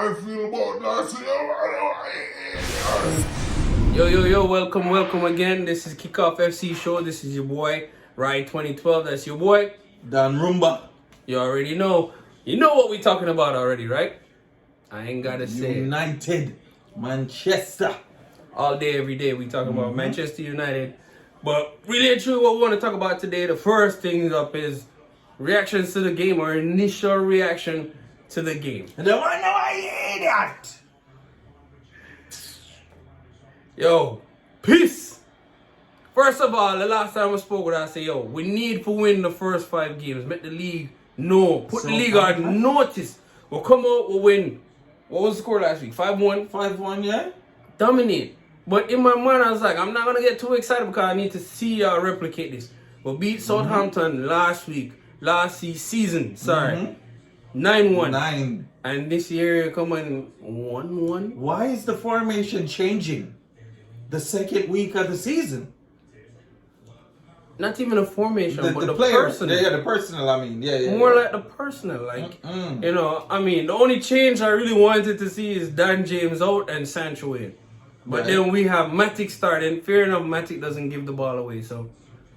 I feel about last year. Yo, welcome again. This is Kickoff FC show. This is your boy, Ride 2012. That's your boy, Dan Rumba. You already know. You know what we're talking about already, right? I ain't gotta say it. United. Manchester. All day, every day, we talk about Manchester United. But really and truly, what we want to talk about today, the first thing up is reactions to the game, or initial reaction to the game. And then I know I idiot. Yo, peace. First of all, the last time we spoke with us, I said, yo, we need to win the first 5 games. Make the league know. Put the league on notice. We'll come out, we'll win. What was the score last week? 5-1? 5-1, yeah? Dominate. But in my mind, I was like, I'm not going to get too excited because I need to see y'all replicate this. We beat Southampton last season. 9-1. 9. And this year, coming 1-1. Why is the formation changing the second week of the season? Not even a formation, but the players. personnel. Yeah, the personnel, I mean. Yeah. More like the personnel. Like, you know, I mean, the only change I really wanted to see is Dan James out and Sancho in. But then we have Matic starting. Fair enough, Matic doesn't give the ball away, so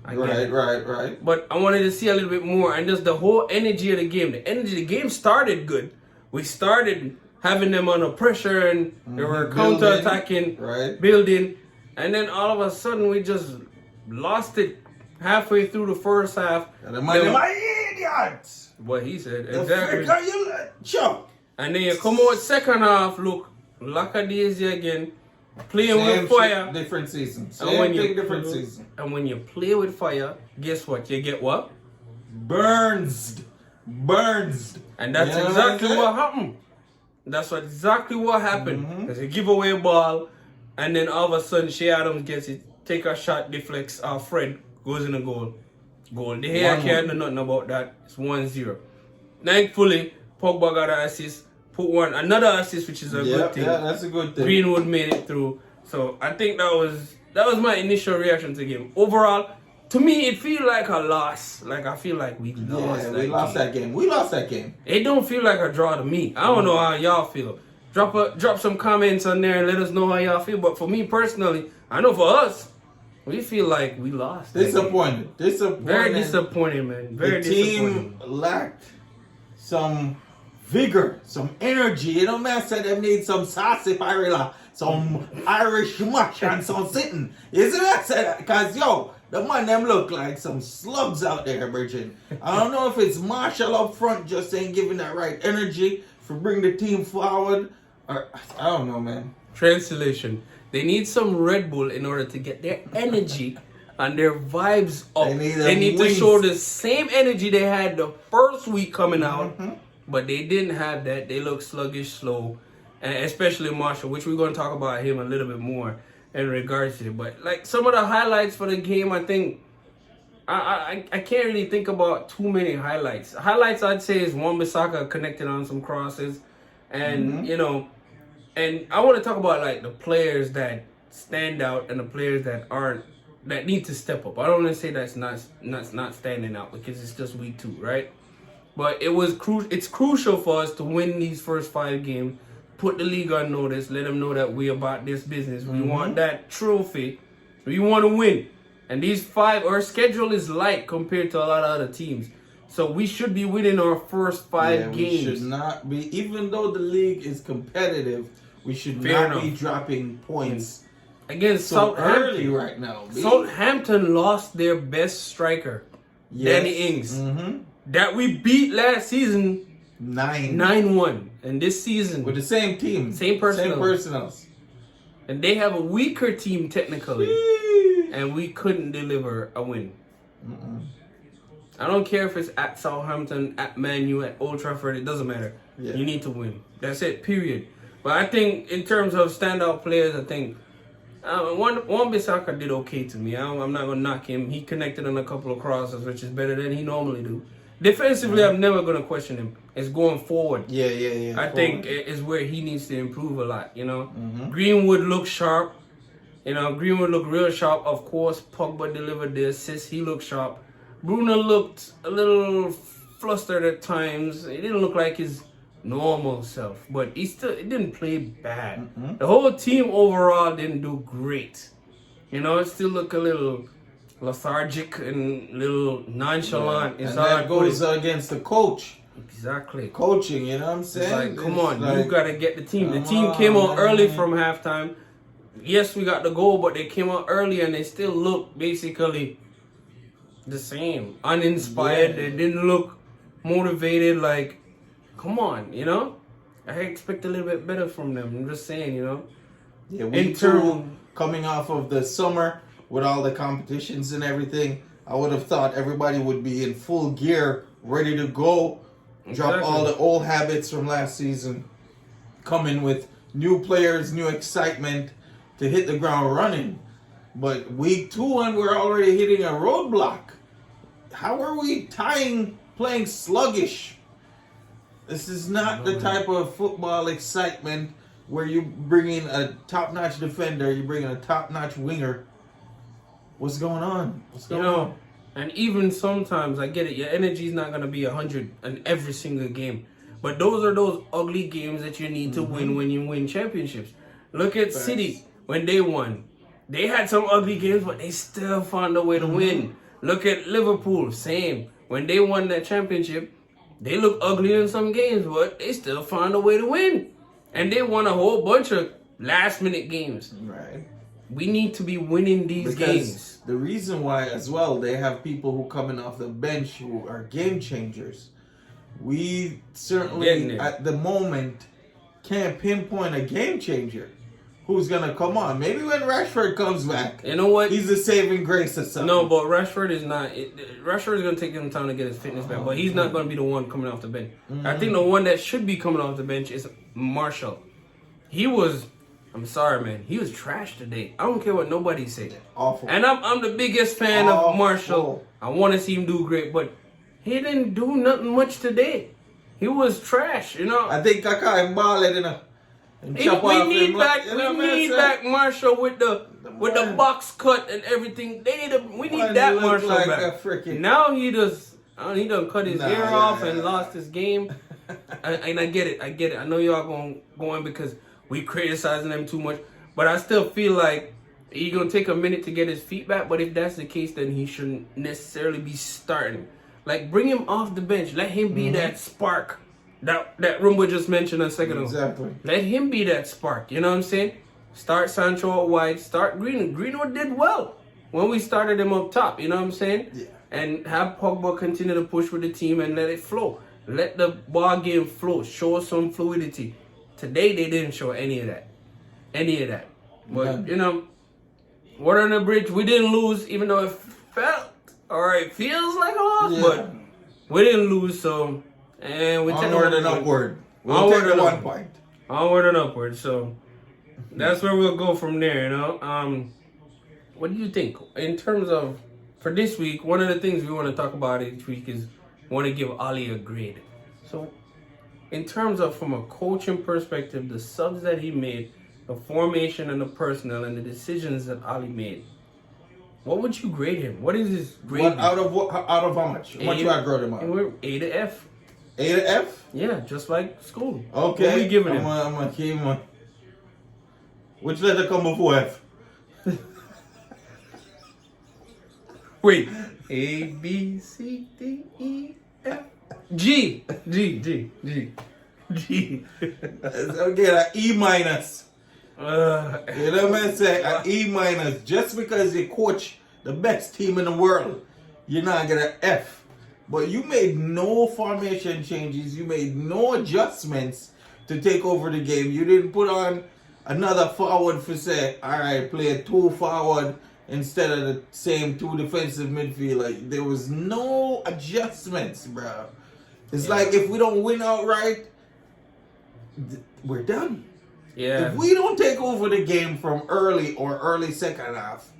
I get it. Right. But I wanted to see a little bit more, and just the whole energy of the game. The game started good. We started having them under pressure, and they were counter-attacking, building. And then all of a sudden, we just lost it halfway through the first half. My idiot! What he said, The exactly. frick you choke. And then you come out second half, look, lackadaisy again, playing with fire. Different season. Different season. And when you play with fire, guess what? You get what? Burns. And that's exactly what happened. That's exactly what happened. There's a giveaway ball, and then all of a sudden, Shea Adams gets it, take a shot, deflects, Fred goes in the goal. The hair can't do nothing about that. It's 1-0. Thankfully, Pogba got an assist, another assist, which is a good thing. Yeah, that's a good thing. Greenwood made it through. So I think that was my initial reaction to the game. Overall, to me, it feels like a loss. Like, I feel like we lost that game. We lost that game. It don't feel like a draw to me. I don't know how y'all feel. Drop some comments on there and let us know how y'all feel. But for me personally, I know for us, we feel like we lost. Disappointed. Very disappointed, man. Very disappointed. The team lacked some vigor, some energy. You know, man said they need some sassy parilla, some Irish mush and some sitting. You see what I said? Because, yo, the man them look like some slugs out there, Bridget. I don't know if it's Marshall up front just ain't giving that right energy for bring the team forward. Or, I don't know, man. Translation. They need some Red Bull in order to get their energy and their vibes up. They need to show the same energy they had the first week coming out, but they didn't have that. They look sluggish, slow, and especially Marshall, which we're going to talk about him a little bit more in regards to it. But like some of the highlights for the game, I think I can't really think about too many highlights. Highlights I'd say is Wan-Bissaka connected on some crosses, and you know. And I want to talk about like the players that stand out and the players that need to step up. I don't want to say that's not standing out because it's just week 2, right? But it's crucial for us to win these first 5 games, put the league on notice, let them know that we about this business. We want that trophy. We want to win. And our schedule is light compared to a lot of other teams. So we should be winning our first 5 games. We should not be, even though the league is competitive, we should not be dropping points against Southampton early right now. Southampton lost their best striker, Danny Ings, that we beat last season 9-1, and this season with the same team, same personnel, and they have a weaker team technically, and we couldn't deliver a win. I don't care if it's at Southampton, at Man U, at Old Trafford. It doesn't matter. You need to win. That's it. Period. But I think in terms of standout players, I think Wan-Bissaka did okay to me. I'm not going to knock him. He connected on a couple of crosses, which is better than he normally do. Defensively, I'm never going to question him. It's going forward. I think is where he needs to improve a lot, you know. Greenwood looks sharp. You know, Greenwood looked real sharp. Of course, Pogba delivered the assist. He looked sharp. Bruno looked a little flustered at times. It didn't look like his normal self. But he didn't play bad. The whole team overall didn't do great. You know, it still look a little lethargic and a little nonchalant. And that goes against the coach. Exactly. Coaching, you know what I'm saying? It's like, come on, you gotta get the team. The team came out early from halftime. Yes, we got the goal, but they came out early and they still look basically the same. Uninspired. They didn't look motivated. Like, come on, you know? I expect a little bit better from them. I'm just saying, you know? Yeah, we too, coming off of the summer with all the competitions and everything, I would have thought everybody would be in full gear, ready to go, drop all the old habits from last season, come in with new players, new excitement to hit the ground running. But week 2 and we're already hitting a roadblock. How are we playing sluggish? This is not the type of football excitement where you bring in a top-notch defender, you bring in a top-notch winger. What's going on? What's going on? And even sometimes, I get it, your energy is not going to be 100 in every single game. But those are those ugly games that you need to win when you win championships. Look at City when they won. They had some ugly games, but they still found a way to win. Look at Liverpool, same. When they won that championship, they look ugly in some games, but they still found a way to win. And they won a whole bunch of last-minute games. Right. We need to be winning these games. The reason why, as well, they have people who coming off the bench who are game changers. We certainly, at the moment, can't pinpoint a game changer who's going to come on. Maybe when Rashford comes back, you know what? He's the saving grace or something. No, but Rashford is not. Rashford is going to take him time to get his fitness back, but he's not going to be the one coming off the bench. I think the one that should be coming off the bench is Marshall. He was, I'm sorry, man, he was trash today. I don't care what nobody say. Awful. And I'm the biggest fan of Marshall. I want to see him do great, but he didn't do nothing much today. He was trash, you know. I think Kaka and Ballin, you know. We need back Marshall with the box cut and everything. We need that Marshall like back. Now he done cut his ear off and lost his game. And I get it. I know y'all going because we criticizing them too much, but I still feel like he's gonna take a minute to get his feet back. But if that's the case, then he shouldn't necessarily be starting. Like, bring him off the bench. Let him be that spark that Rumba just mentioned a second ago. Exactly. Let him be that spark. You know what I'm saying? Start Sancho out wide. Start Greenwood. Greenwood did well when we started him up top. You know what I'm saying? Yeah. And have Pogba continue to push with the team and let it flow. Let the ball game flow. Show some fluidity. Today they didn't show any of that. But you know, water on the bridge. We didn't lose, even though it feels like a loss. But we didn't lose, so. And we onward and upward. We'll take the 1 point. Onward and upward. So that's where we'll go from there, you know. What do you think? In terms of, for this week, one of the things we want to talk about each week is want to give Ali a grade. So in terms of, from a coaching perspective, the subs that he made, the formation and the personnel and the decisions that Ali made, what would you grade him? What is his grade? Out of how much? How much you I grade him out? We're A to F. A to F? Yeah, just like school. Okay. What are we giving him? I'm gonna keep him. Which letter come before F? Wait. A, B, C, D, E, F, G. Okay, an E minus. You know what I'm saying? An E minus. Just because you coach the best team in the world, you're not gonna F. But you made no formation changes. You made no adjustments to take over the game. You didn't put on another forward for say, all right, play 2 forward instead of the same 2 defensive midfield. Like, there was no adjustments, bro. It's like if we don't win outright, we're done. Yeah. If we don't take over the game from early second half,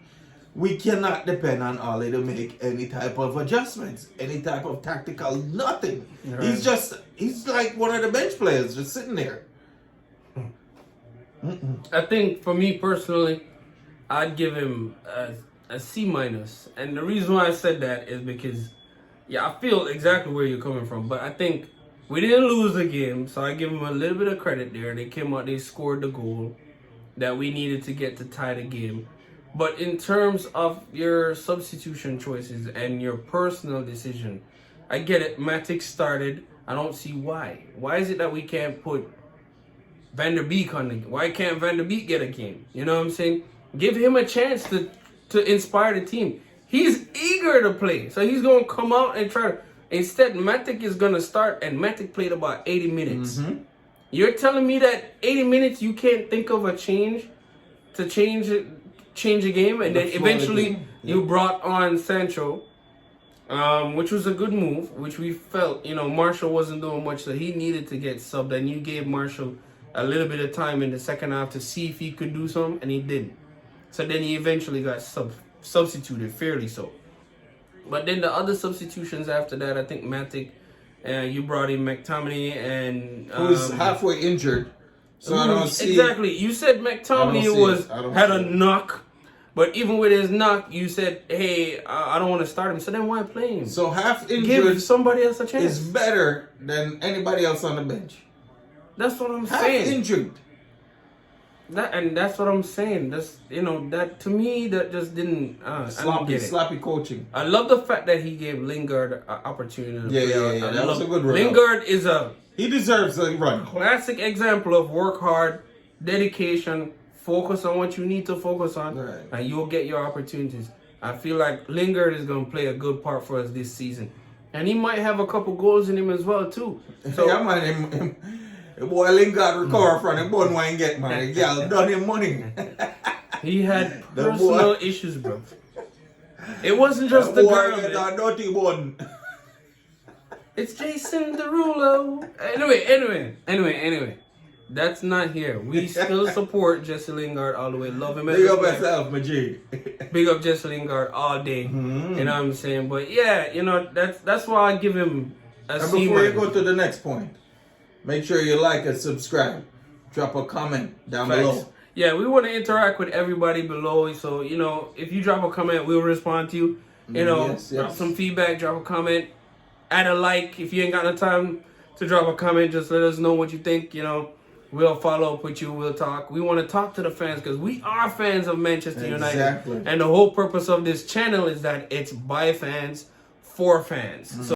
we cannot depend on Ali to make any type of adjustments, any type of tactical nothing. Right. He's like one of the bench players just sitting there. I think for me personally, I'd give him a C minus. And the reason why I said that is because, I feel exactly where you're coming from. But I think We didn't lose the game, so I give them a little bit of credit there. They came out, they scored the goal that we needed to get to tie the game. But in terms of your substitution choices and your personal decision, I get it. Matic started. I don't see why. Why is it that we can't put Van der Beek on the game? Why can't Van der Beek get a game? You know what I'm saying? Give him a chance to inspire the team. He's eager to play, so he's going to come out and try to... Instead, Matic is going to start, and Matic played about 80 minutes. Mm-hmm. You're telling me that 80 minutes you can't think of a change to change a game, and then eventually you brought on Sancho, which was a good move, which we felt, Marshall wasn't doing much, so he needed to get subbed, and you gave Marshall a little bit of time in the second half to see if he could do something, and he didn't. So then he eventually got substituted, fairly so. But then the other substitutions after that, I think Matic, you brought in McTominay and... who's halfway injured. So I don't see... Exactly. You said McTominay had a knock. But even with his knock, you said, hey, I don't want to start him. So then why play him? So half injured... Give somebody else a chance. Is better than anybody else on the bench. That's what I'm saying. Half injured. That's what I'm saying. That's that to me that just didn't. I don't get it. Sloppy coaching. I love the fact that he gave Lingard an opportunity to play. Yeah. That was a good run. Lingard is he deserves a run. Classic example of work hard, dedication, focus on what you need to focus on, right, and you'll get your opportunities. I feel like Lingard is going to play a good part for us this season, and he might have a couple goals in him as well too. So yeah, man. Boy, Lingard recover from the bun wine get man. Yeah, done him money. He had personal issues, bro. It wasn't just the girl. That dirty bun. It's Jason Derulo. Anyway. That's not here. We still support Jesse Lingard all the way. Love him. Big up yourself, my G. Big up Jesse Lingard all day. Mm-hmm. You know what I'm saying? But yeah, that's why I give him a C. And before you go to the next point, make sure you like and subscribe. Drop a comment down below. Yeah, we want to interact with everybody below. So, if you drop a comment, we'll respond to you. Drop some feedback, drop a comment, add a like. If you ain't got no time to drop a comment, just let us know what you think. We'll follow up with you. We'll talk. We want to talk to the fans because we are fans of Manchester United. And the whole purpose of this channel is that it's by fans, for fans. So